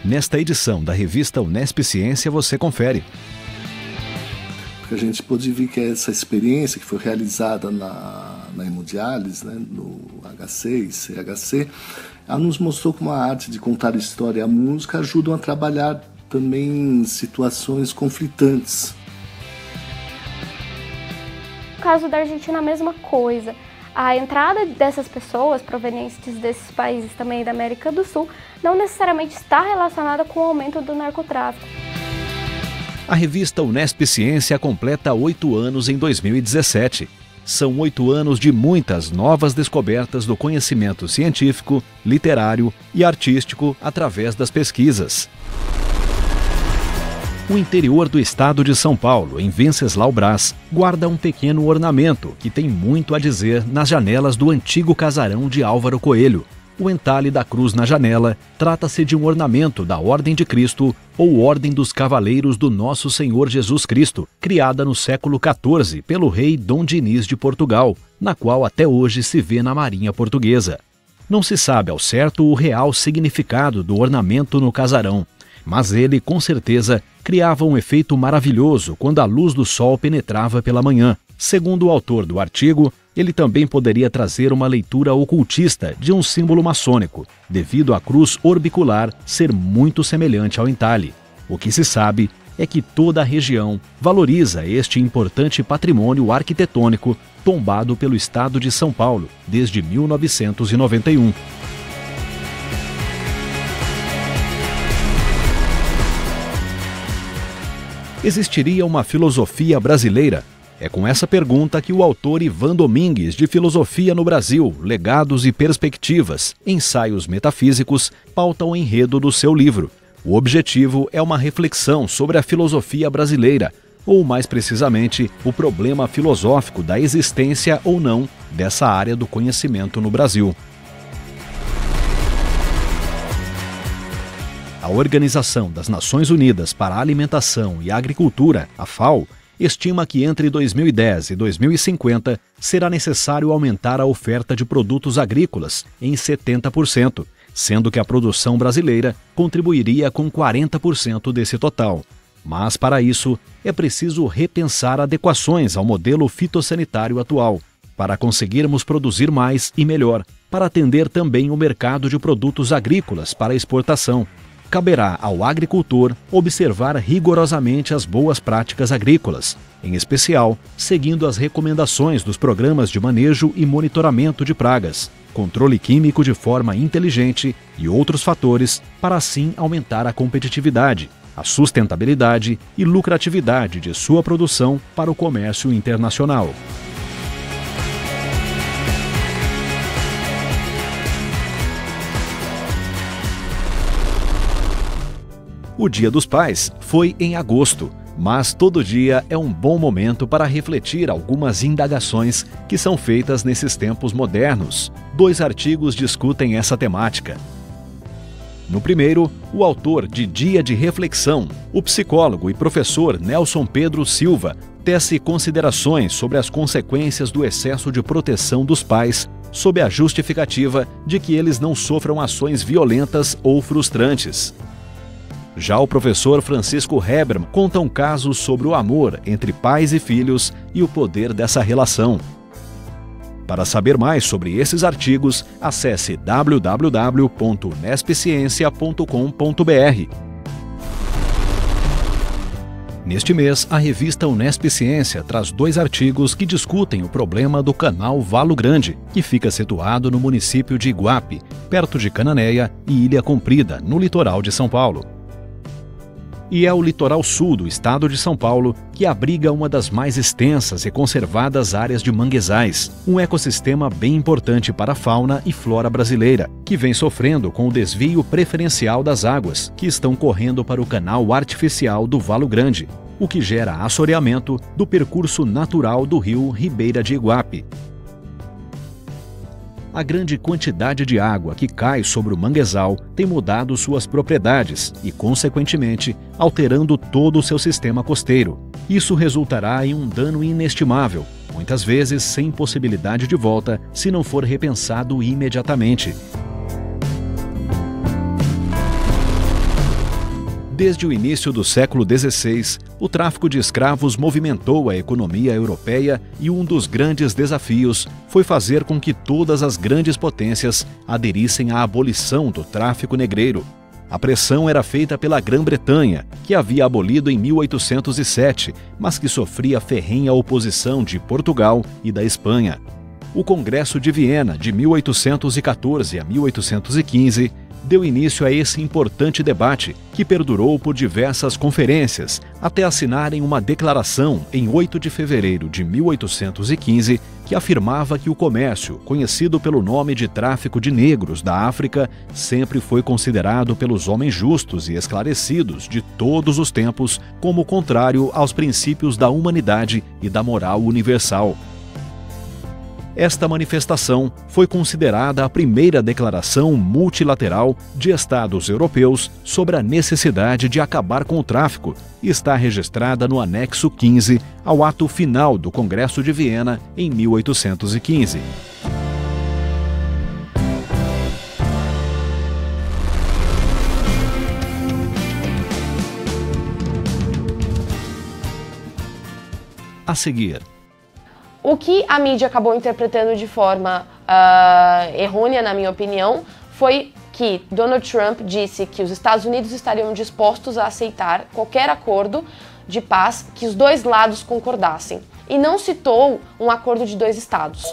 Nesta edição da revista Unesp Ciência você confere. Porque a gente pôde ver que essa experiência que foi realizada na hemodiálise, né, no HC e CHC, ela nos mostrou como a arte de contar história e a música ajudam a trabalhar também situações conflitantes. No caso da Argentina, a mesma coisa. A entrada dessas pessoas provenientes desses países também da América do Sul não necessariamente está relacionada com o aumento do narcotráfico. A revista Unesp Ciência completa 8 anos em 2017. São 8 anos de muitas novas descobertas do conhecimento científico, literário e artístico através das pesquisas. O interior do estado de São Paulo, em Venceslau Braz, guarda um pequeno ornamento que tem muito a dizer nas janelas do antigo casarão de Álvaro Coelho. O entalhe da cruz na janela trata-se de um ornamento da Ordem de Cristo ou Ordem dos Cavaleiros do Nosso Senhor Jesus Cristo, criada no século XIV pelo rei Dom Dinis de Portugal, na qual até hoje se vê na Marinha Portuguesa. Não se sabe ao certo o real significado do ornamento no casarão, mas ele, com certeza, criava um efeito maravilhoso quando a luz do sol penetrava pela manhã. Segundo o autor do artigo, ele também poderia trazer uma leitura ocultista de um símbolo maçônico, devido à cruz orbicular ser muito semelhante ao entalhe. O que se sabe é que toda a região valoriza este importante patrimônio arquitetônico tombado pelo estado de São Paulo desde 1991. Existiria uma filosofia brasileira? É com essa pergunta que o autor Ivan Domingues, de Filosofia no Brasil, Legados e Perspectivas, Ensaios Metafísicos, pauta o enredo do seu livro. O objetivo é uma reflexão sobre a filosofia brasileira, ou mais precisamente, o problema filosófico da existência ou não dessa área do conhecimento no Brasil. A Organização das Nações Unidas para a Alimentação e Agricultura, a FAO, estima que entre 2010 e 2050 será necessário aumentar a oferta de produtos agrícolas em 70%, sendo que a produção brasileira contribuiria com 40% desse total. Mas, para isso, é preciso repensar adequações ao modelo fitossanitário atual, para conseguirmos produzir mais e melhor, para atender também o mercado de produtos agrícolas para exportação. Caberá ao agricultor observar rigorosamente as boas práticas agrícolas, em especial seguindo as recomendações dos programas de manejo e monitoramento de pragas, controle químico de forma inteligente e outros fatores para assim aumentar a competitividade, a sustentabilidade e lucratividade de sua produção para o comércio internacional. O Dia dos Pais foi em agosto, mas todo dia é um bom momento para refletir algumas indagações que são feitas nesses tempos modernos. 2 artigos discutem essa temática. No primeiro, o autor de Dia de Reflexão, o psicólogo e professor Nelson Pedro Silva, tece considerações sobre as consequências do excesso de proteção dos pais, sob a justificativa de que eles não sofram ações violentas ou frustrantes. Já o professor Francisco Hebermann conta um caso sobre o amor entre pais e filhos e o poder dessa relação. Para saber mais sobre esses artigos, acesse www.unespciência.com.br. Neste mês, a revista Unesp Ciência traz 2 artigos que discutem o problema do canal Valo Grande, que fica situado no município de Iguape, perto de Cananéia e Ilha Comprida, no litoral de São Paulo. E é o litoral sul do estado de São Paulo que abriga uma das mais extensas e conservadas áreas de manguezais, um ecossistema bem importante para a fauna e flora brasileira, que vem sofrendo com o desvio preferencial das águas, que estão correndo para o canal artificial do Valo Grande, o que gera assoreamento do percurso natural do rio Ribeira de Iguape. A grande quantidade de água que cai sobre o manguezal tem mudado suas propriedades e, consequentemente, alterando todo o seu sistema costeiro. Isso resultará em um dano inestimável, muitas vezes sem possibilidade de volta se não for repensado imediatamente. Desde o início do século XVI, o tráfico de escravos movimentou a economia europeia e um dos grandes desafios foi fazer com que todas as grandes potências aderissem à abolição do tráfico negreiro. A pressão era feita pela Grã-Bretanha, que havia abolido em 1807, mas que sofria ferrenha oposição de Portugal e da Espanha. O Congresso de Viena, de 1814 a 1815, deu início a esse importante debate, que perdurou por diversas conferências, até assinarem uma declaração em 8 de fevereiro de 1815, que afirmava que o comércio, conhecido pelo nome de tráfico de negros da África, sempre foi considerado pelos homens justos e esclarecidos de todos os tempos como contrário aos princípios da humanidade e da moral universal. Esta manifestação foi considerada a primeira declaração multilateral de Estados europeus sobre a necessidade de acabar com o tráfico e está registrada no anexo 15 ao ato final do Congresso de Viena em 1815. A seguir, o que a mídia acabou interpretando de forma errônea, na minha opinião, foi que Donald Trump disse que os Estados Unidos estariam dispostos a aceitar qualquer acordo de paz que os dois lados concordassem, e não citou um acordo de 2 estados.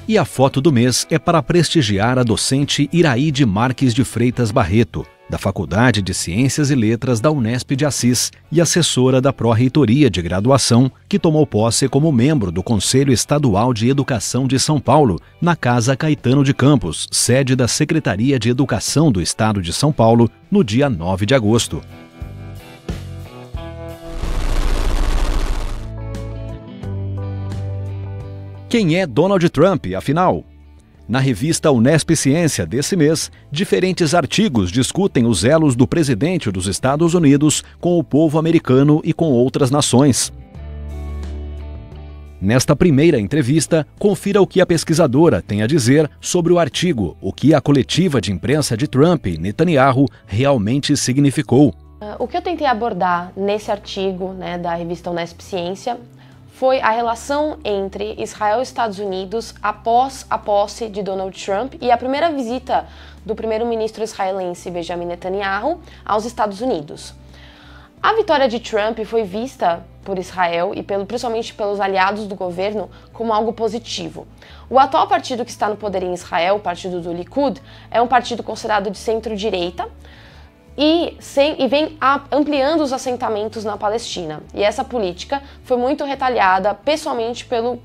E a foto do mês é para prestigiar a docente Iraide Marques de Freitas Barreto, da Faculdade de Ciências e Letras da Unesp de Assis e assessora da Pró-Reitoria de Graduação, que tomou posse como membro do Conselho Estadual de Educação de São Paulo, na Casa Caetano de Campos, sede da Secretaria de Educação do Estado de São Paulo, no dia 9 de agosto. Quem é Donald Trump, afinal? Na revista Unesp Ciência desse mês, diferentes artigos discutem os elos do presidente dos Estados Unidos com o povo americano e com outras nações. Nesta primeira entrevista, confira o que a pesquisadora tem a dizer sobre o artigo O que a coletiva de imprensa de Trump e Netanyahu realmente significou. O que eu tentei abordar nesse artigo, da revista Unesp Ciência, foi a relação entre Israel e Estados Unidos após a posse de Donald Trump e a primeira visita do primeiro-ministro israelense Benjamin Netanyahu aos Estados Unidos. A vitória de Trump foi vista por Israel e principalmente pelos aliados do governo como algo positivo. O atual partido que está no poder em Israel, o partido do Likud, é um partido considerado de centro-direita, e vem ampliando os assentamentos na Palestina. E essa política foi muito retalhada pessoalmente pelo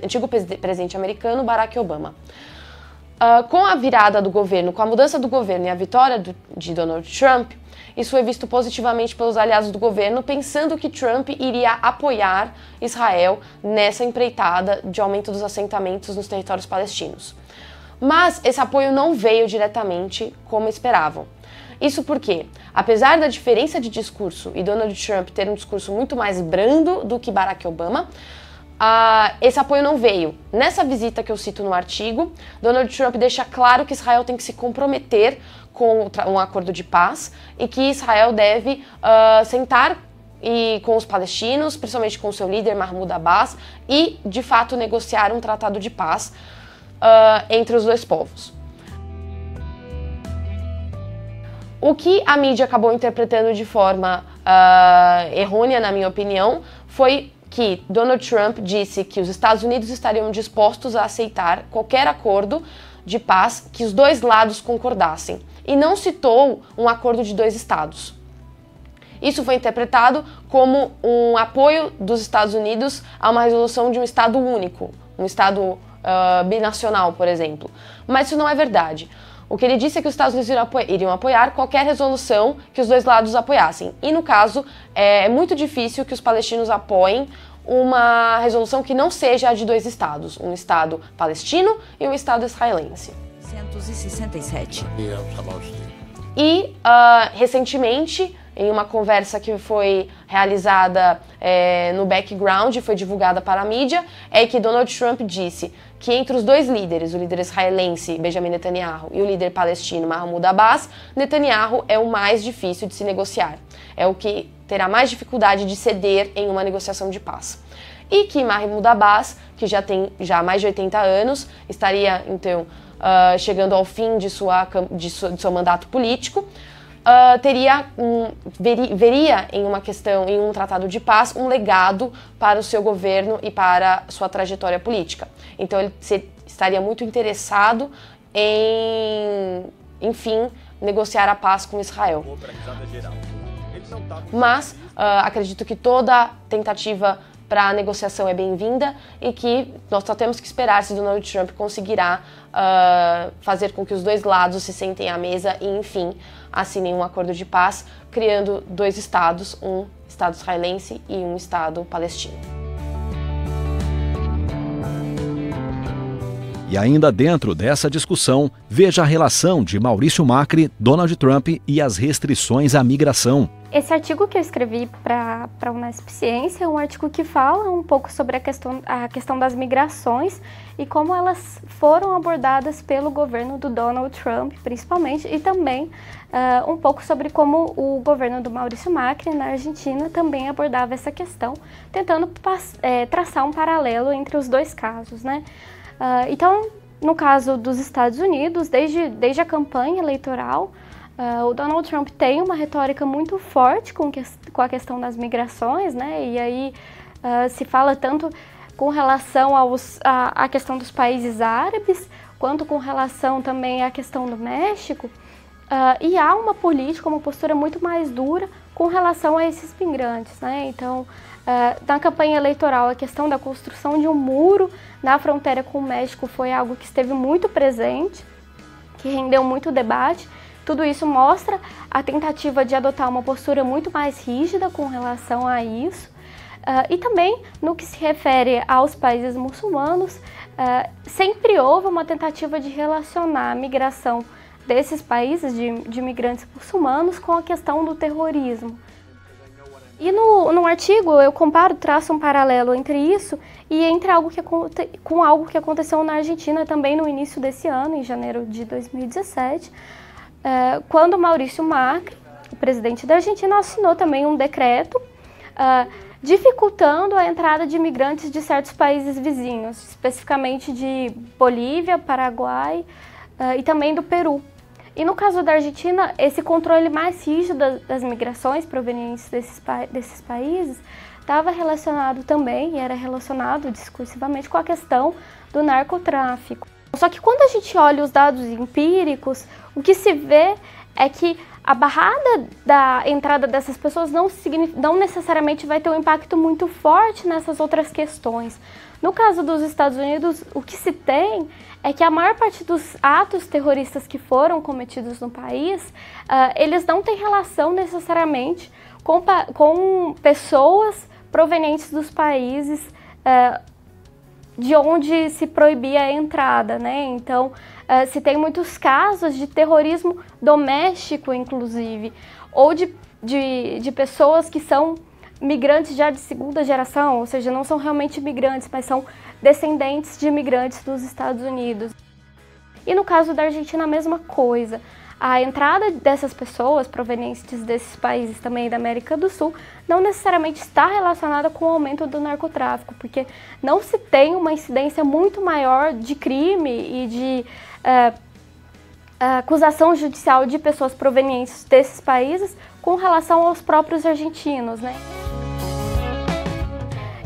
antigo presidente americano Barack Obama. Com a virada do governo, com a mudança do governo e a vitória de Donald Trump, isso foi visto positivamente pelos aliados do governo, pensando que Trump iria apoiar Israel nessa empreitada de aumento dos assentamentos nos territórios palestinos. Mas esse apoio não veio diretamente como esperavam. Isso porque, apesar da diferença de discurso e Donald Trump ter um discurso muito mais brando do que Barack Obama, esse apoio não veio. Nessa visita que eu cito no artigo, Donald Trump deixa claro que Israel tem que se comprometer com um acordo de paz e que Israel deve sentar com os palestinos, principalmente com seu líder Mahmoud Abbas, e, de fato, negociar um tratado de paz entre os dois povos. O que a mídia acabou interpretando de forma errônea, na minha opinião, foi que Donald Trump disse que os Estados Unidos estariam dispostos a aceitar qualquer acordo de paz que os dois lados concordassem, e não citou um acordo de 2 estados. Isso foi interpretado como um apoio dos Estados Unidos a uma resolução de um estado único, um estado binacional, por exemplo. Mas isso não é verdade. O que ele disse é que os Estados Unidos iriam apoiar qualquer resolução que os dois lados apoiassem. E, no caso, é muito difícil que os palestinos apoiem uma resolução que não seja a de 2 estados, um estado palestino e um estado israelense. 167. E, recentemente, em uma conversa que foi realizada no background, foi divulgada para a mídia, é que Donald Trump disse que entre os dois líderes, o líder israelense Benjamin Netanyahu e o líder palestino Mahmoud Abbas, Netanyahu é o mais difícil de se negociar, é o que terá mais dificuldade de ceder em uma negociação de paz. E que Mahmoud Abbas, que já tem mais de 80 anos, estaria então chegando ao fim de seu mandato político, veria em uma questão, em um tratado de paz, um legado para o seu governo e para sua trajetória política. Então ele estaria muito interessado em, enfim, negociar a paz com Israel. Mas acredito que toda tentativa para a negociação é bem-vinda e que nós só temos que esperar se Donald Trump conseguirá fazer com que os dois lados se sentem à mesa e, enfim, assinem um acordo de paz, criando dois estados, um estado israelense e um estado palestino. E ainda dentro dessa discussão, veja a relação de Maurício Macri, Donald Trump e as restrições à migração. Esse artigo que eu escrevi para a Unesp Ciência é um artigo que fala um pouco sobre a questão das migrações e como elas foram abordadas pelo governo do Donald Trump, principalmente, e também um pouco sobre como o governo do Maurício Macri, na Argentina, também abordava essa questão, tentando traçar um paralelo entre os dois casos, né? Então, no caso dos Estados Unidos, desde a campanha eleitoral, o Donald Trump tem uma retórica muito forte com a questão das migrações, né? E aí se fala tanto com relação à questão dos países árabes, quanto com relação também à questão do México. E há uma política, uma postura muito mais dura com relação a esses migrantes, né? Então, na campanha eleitoral, a questão da construção de um muro na fronteira com o México foi algo que esteve muito presente, que rendeu muito debate. Tudo isso mostra a tentativa de adotar uma postura muito mais rígida com relação a isso. E também, no que se refere aos países muçulmanos, sempre houve uma tentativa de relacionar a migração desses países, de imigrantes muçulmanos, com a questão do terrorismo. E no artigo eu traço um paralelo entre isso e entre algo que aconteceu na Argentina também no início desse ano, em janeiro de 2017, quando Maurício Macri, o presidente da Argentina, assinou também um decreto dificultando a entrada de imigrantes de certos países vizinhos, especificamente de Bolívia, Paraguai e também do Peru. E no caso da Argentina, esse controle mais rígido das migrações provenientes desses países estava relacionado também, e era relacionado discursivamente com a questão do narcotráfico. Só que quando a gente olha os dados empíricos, o que se vê é que a barrada da entrada dessas pessoas não necessariamente vai ter um impacto muito forte nessas outras questões. No caso dos Estados Unidos, o que se tem é que a maior parte dos atos terroristas que foram cometidos no país, eles não têm relação necessariamente com pessoas provenientes dos países de onde se proibia a entrada, né? Então, se tem muitos casos de terrorismo doméstico, inclusive, ou de pessoas que são migrantes já de segunda geração, ou seja, não são realmente migrantes, mas são descendentes de imigrantes dos Estados Unidos. E no caso da Argentina, a mesma coisa. A entrada dessas pessoas provenientes desses países também da América do Sul não necessariamente está relacionada com o aumento do narcotráfico, porque não se tem uma incidência muito maior de crime e de acusação judicial de pessoas provenientes desses países com relação aos próprios argentinos, né?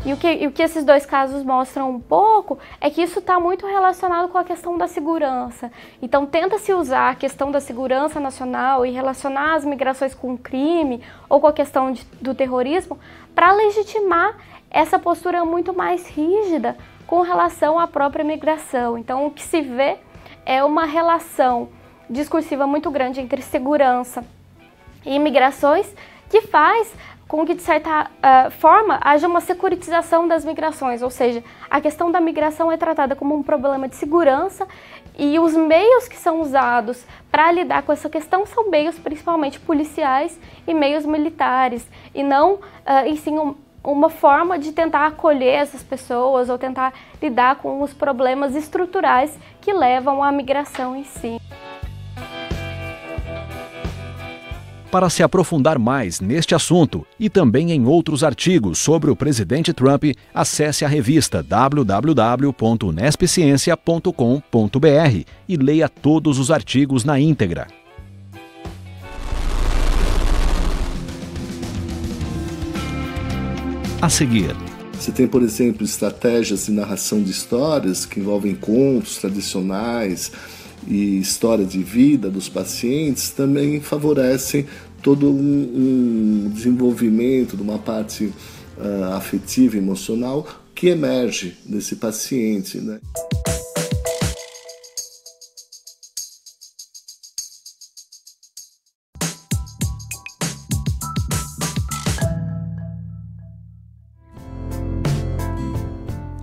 E o que esses dois casos mostram um pouco é que isso está muito relacionado com a questão da segurança. Então, tenta-se usar a questão da segurança nacional e relacionar as migrações com o crime ou com a questão do terrorismo para legitimar essa postura muito mais rígida com relação à própria migração. Então, o que se vê é uma relação discursiva muito grande entre segurança e migrações que faz com que, de certa forma, haja uma securitização das migrações, ou seja, a questão da migração é tratada como um problema de segurança E os meios que são usados para lidar com essa questão são meios principalmente policiais e meios militares, e não, e sim uma forma de tentar acolher essas pessoas ou tentar lidar com os problemas estruturais que levam à migração em si. Para se aprofundar mais neste assunto e também em outros artigos sobre o presidente Trump, acesse a revista www.nespciencia.com.br e leia todos os artigos na íntegra. A seguir, você tem, por exemplo, estratégias de narração de histórias que envolvem contos tradicionais e história de vida dos pacientes, também favorecem todo um desenvolvimento de uma parte afetiva e emocional que emerge desse paciente, né?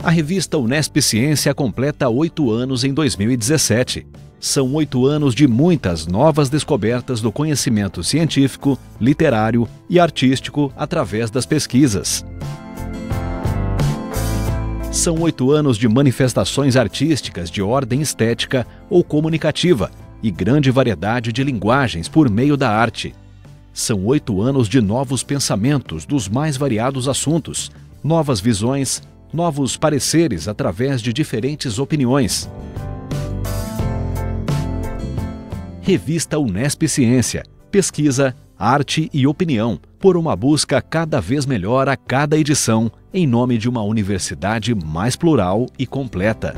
A revista Unesp Ciência completa 8 anos em 2017. São 8 anos de muitas novas descobertas do conhecimento científico, literário e artístico através das pesquisas. São 8 anos de manifestações artísticas de ordem estética ou comunicativa e grande variedade de linguagens por meio da arte. São 8 anos de novos pensamentos dos mais variados assuntos, novas visões, novos pareceres através de diferentes opiniões. Revista Unesp Ciência, pesquisa, arte e opinião, por uma busca cada vez melhor a cada edição, em nome de uma universidade mais plural e completa.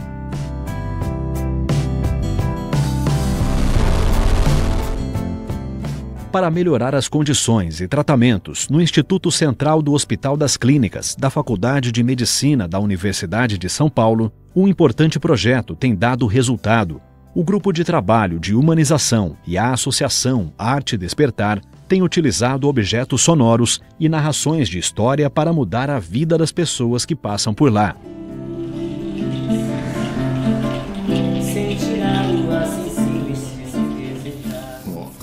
Para melhorar as condições e tratamentos no Instituto Central do Hospital das Clínicas da Faculdade de Medicina da Universidade de São Paulo, um importante projeto tem dado resultado. O Grupo de Trabalho de Humanização e a Associação Arte Despertar têm utilizado objetos sonoros e narrações de história para mudar a vida das pessoas que passam por lá.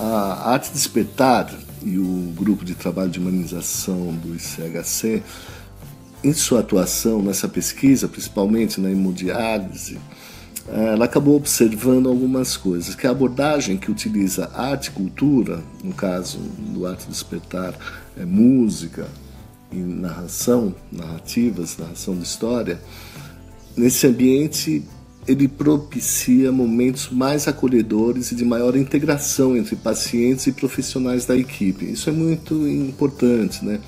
A Arte Despertar e o Grupo de Trabalho de Humanização do ICHC, em sua atuação nessa pesquisa, principalmente na hemodiálise, ela acabou observando algumas coisas, que a abordagem que utiliza arte e cultura, no caso do Arte Despertar, é música e narração de história, nesse ambiente ele propicia momentos mais acolhedores e de maior integração entre pacientes e profissionais da equipe. Isso é muito importante, né?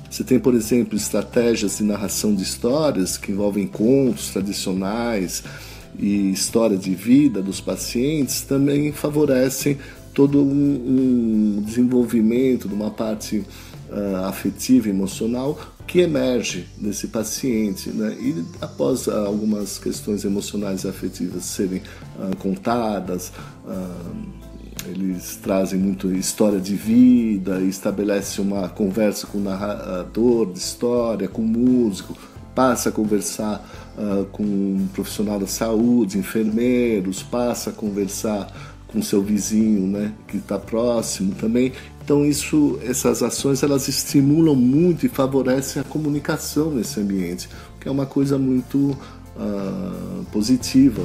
Você tem, por exemplo, estratégias de narração de histórias que envolvem contos tradicionais e história de vida dos pacientes, também favorecem todo um desenvolvimento de uma parte afetiva e emocional que emerge desse paciente, né? E após algumas questões emocionais e afetivas serem contadas, eles trazem muito história de vida, estabelece uma conversa com o narrador de história, com o músico, passa a conversar com um profissional da saúde, enfermeiros, passa a conversar com seu vizinho, né, que está próximo também. Então essas ações elas estimulam muito e favorecem a comunicação nesse ambiente, que é uma coisa muito positiva.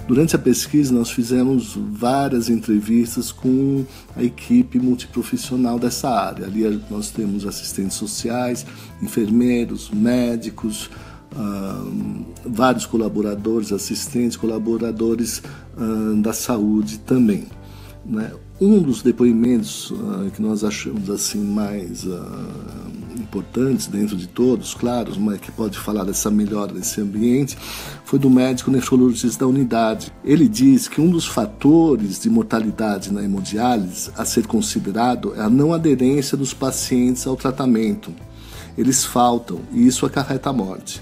Durante a pesquisa nós fizemos várias entrevistas com a equipe multiprofissional dessa área. Ali nós temos assistentes sociais, enfermeiros, médicos, vários colaboradores, assistentes, colaboradores da saúde também, né? Um dos depoimentos que nós achamos assim mais importantes dentro de todos, claro, mas que pode falar dessa melhora desse ambiente, foi do médico nefrologista da unidade. Ele diz que um dos fatores de mortalidade na hemodiálise a ser considerado é a não aderência dos pacientes ao tratamento. Eles faltam e isso acarreta a morte.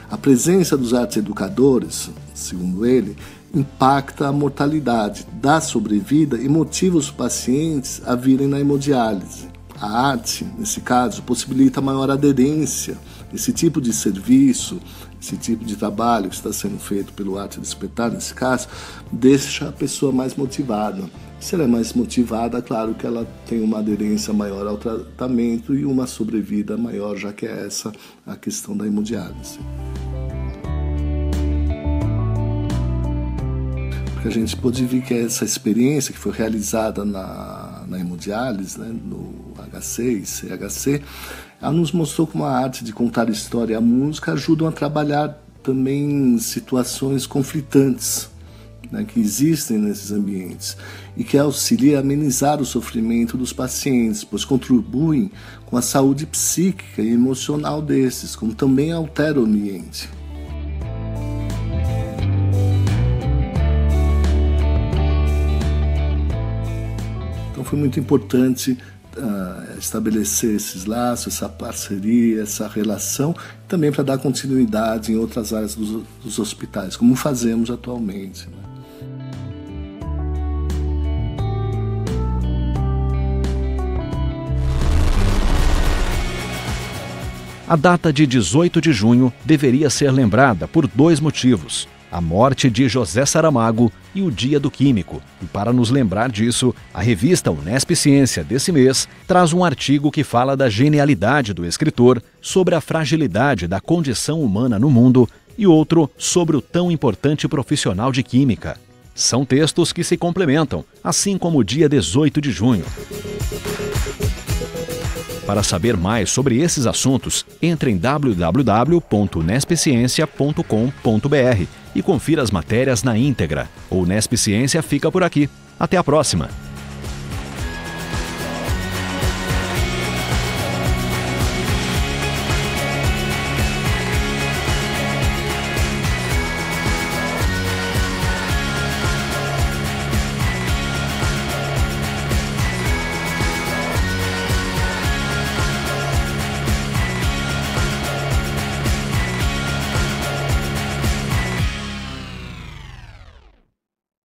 A presença dos artes educadores, segundo ele, impacta a mortalidade, dá sobrevida e motiva os pacientes a virem na hemodiálise. A arte, nesse caso, possibilita maior aderência, Esse tipo de serviço, esse tipo de trabalho que está sendo feito pelo Arte do Espetáculo, nesse caso, deixa a pessoa mais motivada. Se ela é mais motivada, claro que ela tem uma aderência maior ao tratamento e uma sobrevida maior, já que é essa a questão da hemodiálise. Porque a gente pôde ver que essa experiência que foi realizada na hemodiálise, né, no HC e CHC, ela nos mostrou como a arte de contar história e a música ajudam a trabalhar também situações conflitantes, né, que existem nesses ambientes e que auxilia a amenizar o sofrimento dos pacientes, pois contribuem com a saúde psíquica e emocional desses, como também altera o ambiente. Então foi muito importante estabelecer esses laços, essa parceria, essa relação, também para dar continuidade em outras áreas dos hospitais, como fazemos atualmente, né? A data de 18 de junho deveria ser lembrada por 2 motivos: a morte de José Saramago e o Dia do Químico. E para nos lembrar disso, a revista Unesp Ciência desse mês traz um artigo que fala da genialidade do escritor, sobre a fragilidade da condição humana no mundo, e outro sobre o tão importante profissional de química. São textos que se complementam, assim como o dia 18 de junho. Para saber mais sobre esses assuntos, entre em www.unespciencia.com.br e confira as matérias na íntegra. O Unesp Ciência fica por aqui. Até a próxima!